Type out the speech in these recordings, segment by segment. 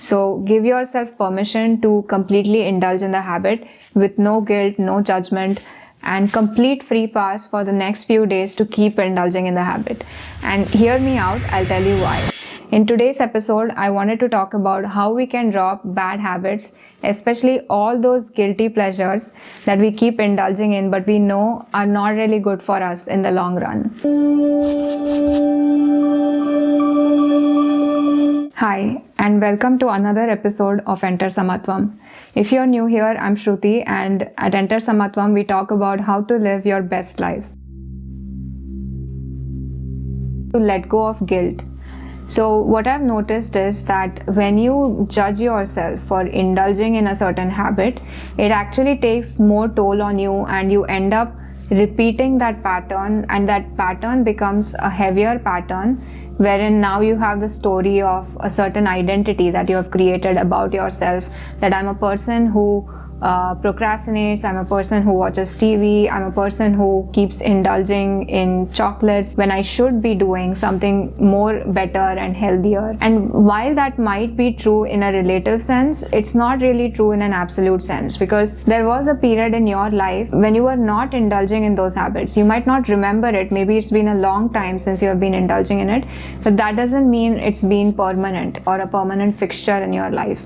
So give yourself permission to completely indulge in the habit with no guilt, no judgment, and complete free pass for the next few days to keep indulging in the habit. And hear me out, I'll tell you why. In today's episode, I wanted to talk about how we can drop bad habits, especially all those guilty pleasures that we keep indulging in but we know are not really good for us in the long run. Hi, and welcome to another episode of Enter Samatvam. If you're new here, I'm Shruti, and at Enter Samatvam, we talk about how to live your best life. To let go of guilt. So what I've noticed is that when you judge yourself for indulging in a certain habit, it actually takes more toll on you and you end up repeating that pattern, and that pattern becomes a heavier pattern wherein now you have the story of a certain identity that you have created about yourself, that I'm a person who procrastinates, I'm a person who watches TV, I'm a person who keeps indulging in chocolates when I should be doing something more better and healthier. And while that might be true in a relative sense, it's not really true in an absolute sense, because there was a period in your life when you were not indulging in those habits. You might not remember it, maybe it's been a long time since you have been indulging in it, but that doesn't mean it's been permanent or a permanent fixture in your life.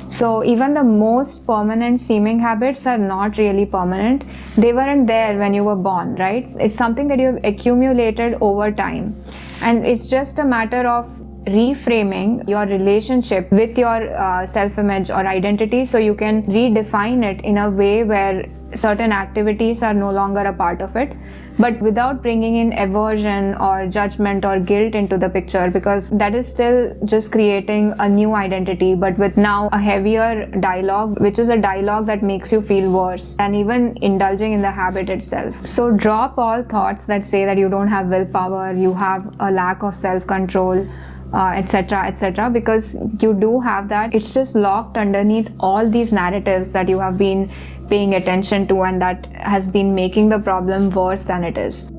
So even the most permanent seeming habits are not really permanent. They weren't there when you were born, right? It's something that you have accumulated over time. And it's just a matter of reframing your relationship with your self-image or identity so you can redefine it in a way where certain activities are no longer a part of it, but without bringing in aversion or judgment or guilt into the picture, because that is still just creating a new identity, but with now a heavier dialogue, which is a dialogue that makes you feel worse and even indulging in the habit itself. So drop all thoughts that say that you don't have willpower, you have a lack of self-control, etc., because you do have that. It's just locked underneath all these narratives that you have been paying attention to, and that has been making the problem worse than it is.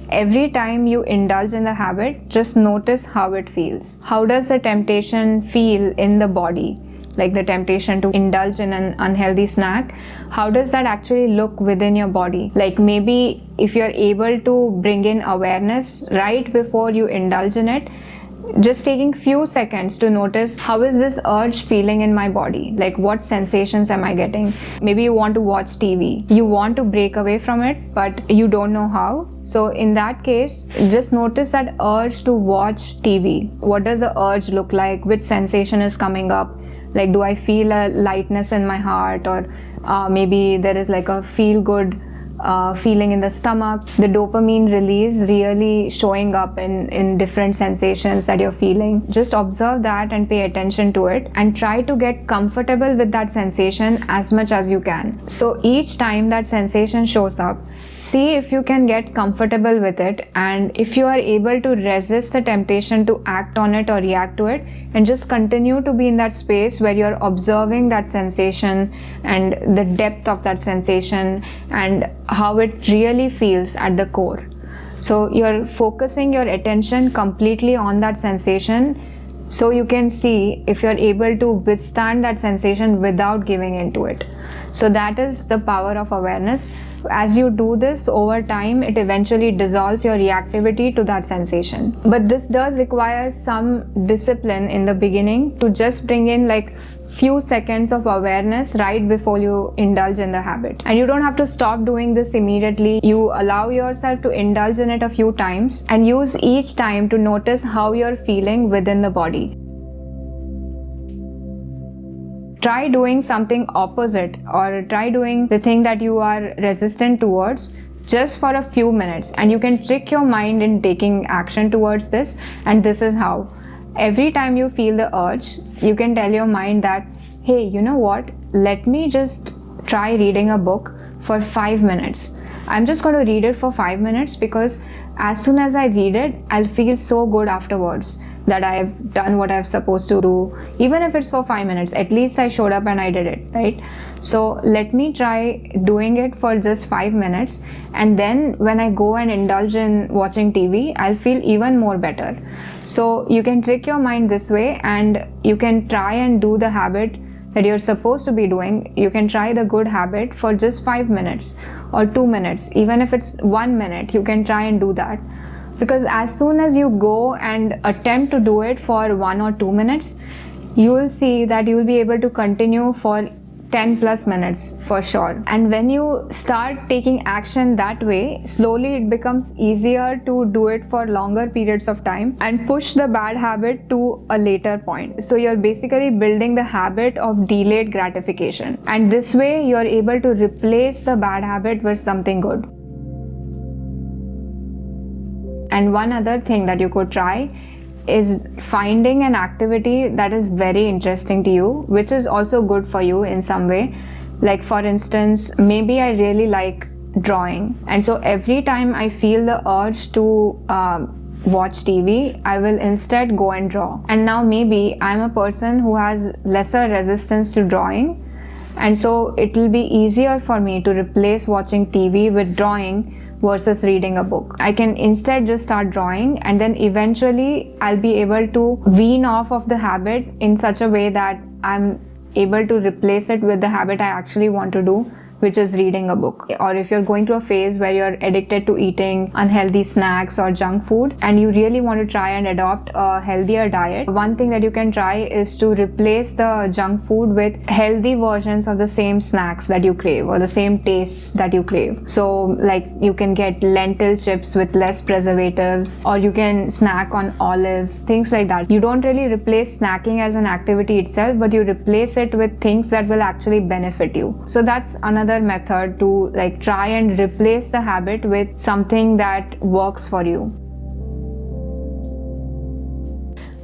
Every time you indulge in the habit, just notice how it feels. How does the temptation feel in the body? Like the temptation to indulge in an unhealthy snack, how does that actually look within your body? Like maybe if you're able to bring in awareness right before you indulge in it, just taking few seconds to notice, how is this urge feeling in my body? Like what sensations am I getting? Maybe you want to watch TV. You want to break away from it, but you don't know how. So in that case, just notice that urge to watch TV. What does the urge look like? Which sensation is coming up? Like, do I feel a lightness in my heart, or maybe there is like a feel-good feeling in the stomach? The dopamine release really showing up in different sensations that you're feeling. Just observe that and pay attention to it, and try to get comfortable with that sensation as much as you can. So each time that sensation shows up, see if you can get comfortable with it, and if you are able to resist the temptation to act on it or react to it, and just continue to be in that space where you're observing that sensation and the depth of that sensation and how it really feels at the core. So you're focusing your attention completely on that sensation, so you can see if you're able to withstand that sensation without giving into it. So that is the power of awareness. As you do this over time, it eventually dissolves your reactivity to that sensation. But this does require some discipline in the beginning to just bring in like few seconds of awareness right before you indulge in the habit. And you don't have to stop doing this immediately. You allow yourself to indulge in it a few times and use each time to notice how you're feeling within the body. Try doing something opposite, or try doing the thing that you are resistant towards just for a few minutes, and you can trick your mind in taking action towards this. And this is how. Every time you feel the urge, you can tell your mind that, hey, you know what? Let me just try reading a book for 5 minutes. I'm just going to read it for 5 minutes, because as soon as I read it, I'll feel so good afterwards. that I've done what I've supposed to do. Even if it's for 5 minutes, at least I showed up and I did it, right? So let me try doing it for just 5 minutes, and then when I go and indulge in watching TV, I'll feel even more better. So you can trick your mind this way, and you can try and do the habit that you're supposed to be doing. You can try the good habit for just 5 minutes or 2 minutes. Even if it's 1 minute, you can try and do that. Because as soon as you go and attempt to do it for 1 or 2 minutes, you will see that you will be able to continue for 10 plus minutes for sure. And when you start taking action that way, slowly it becomes easier to do it for longer periods of time and push the bad habit to a later point. So you're basically building the habit of delayed gratification. And this way you're able to replace the bad habit with something good. And one other thing that you could try is finding an activity that is very interesting to you, which is also good for you in some way. Like for instance, maybe I really like drawing, and so every time I feel the urge to watch TV, I will instead go and draw. And now maybe I'm a person who has lesser resistance to drawing, and so it will be easier for me to replace watching TV with drawing versus reading a book. I can instead just start drawing, and then eventually I'll be able to wean off of the habit in such a way that I'm able to replace it with the habit I actually want to do, which is reading a book. Or if you're going through a phase where you're addicted to eating unhealthy snacks or junk food and you really want to try and adopt a healthier diet, one thing that you can try is to replace the junk food with healthy versions of the same snacks that you crave or the same tastes that you crave. So like you can get lentil chips with less preservatives, or you can snack on olives, things like that. You don't really replace snacking as an activity itself, but you replace it with things that will actually benefit you. So that's another method to like try and replace the habit with something that works for you.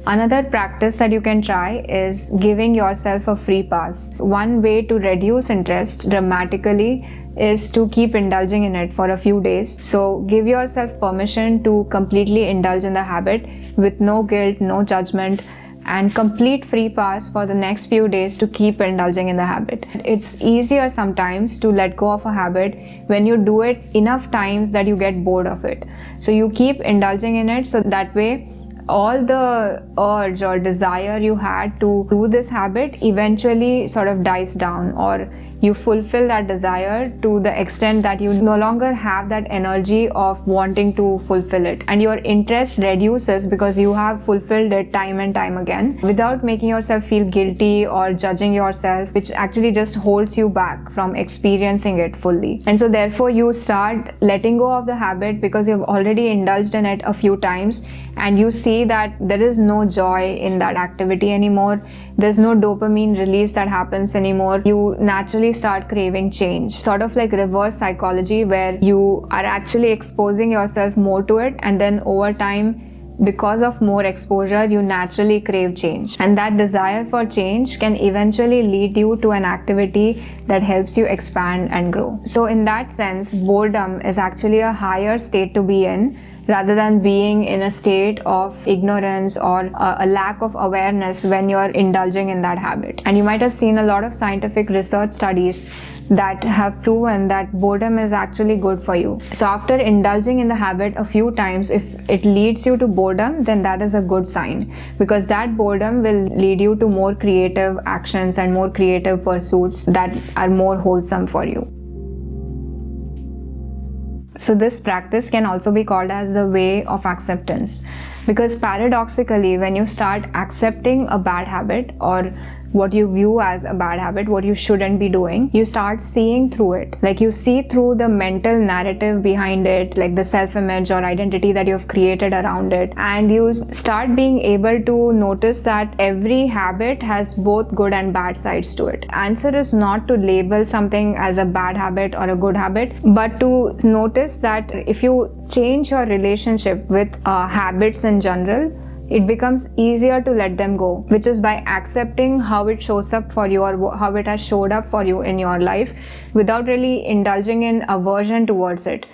Another practice that you can try is giving yourself a free pass. One way to reduce interest dramatically is to keep indulging in it for a few days. So give yourself permission to completely indulge in the habit with no guilt, no judgment, and complete free pass for the next few days to keep indulging in the habit. It's easier sometimes to let go of a habit when you do it enough times that you get bored of it. So you keep indulging in it, so that way all the urge or desire you had to do this habit eventually sort of dies down, or you fulfill that desire to the extent that you no longer have that energy of wanting to fulfill it, and your interest reduces because you have fulfilled it time and time again without making yourself feel guilty or judging yourself, which actually just holds you back from experiencing it fully. And so therefore you start letting go of the habit because you've already indulged in it a few times, and you see that there is no joy in that activity anymore. There's no dopamine release that happens anymore. You naturally start craving change, sort of like reverse psychology, where you are actually exposing yourself more to it, and then over time, because of more exposure, you naturally crave change. And that desire for change can eventually lead you to an activity that helps you expand and grow. So in that sense, boredom is actually a higher state to be in, rather than being in a state of ignorance or a lack of awareness when you're indulging in that habit. And you might have seen a lot of scientific research studies that have proven that boredom is actually good for you. So after indulging in the habit a few times, if it leads you to boredom, then that is a good sign, because that boredom will lead you to more creative actions and more creative pursuits that are more wholesome for you. So this practice can also be called as the way of acceptance, because paradoxically, when you start accepting a bad habit or what you view as a bad habit, what you shouldn't be doing, you start seeing through it. Like you see through the mental narrative behind it, like the self-image or identity that you've created around it. And you start being able to notice that every habit has both good and bad sides to it. Answer is not to label something as a bad habit or a good habit, but to notice that if you change your relationship with habits in general, it becomes easier to let them go, which is by accepting how it shows up for you or how it has showed up for you in your life without really indulging in aversion towards it.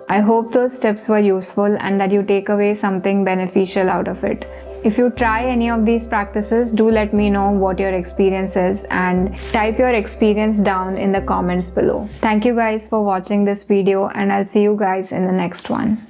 I hope those tips were useful and that you take away something beneficial out of it. If you try any of these practices, do let me know what your experience is and type your experience down in the comments below. Thank you guys for watching this video, and I'll see you guys in the next one.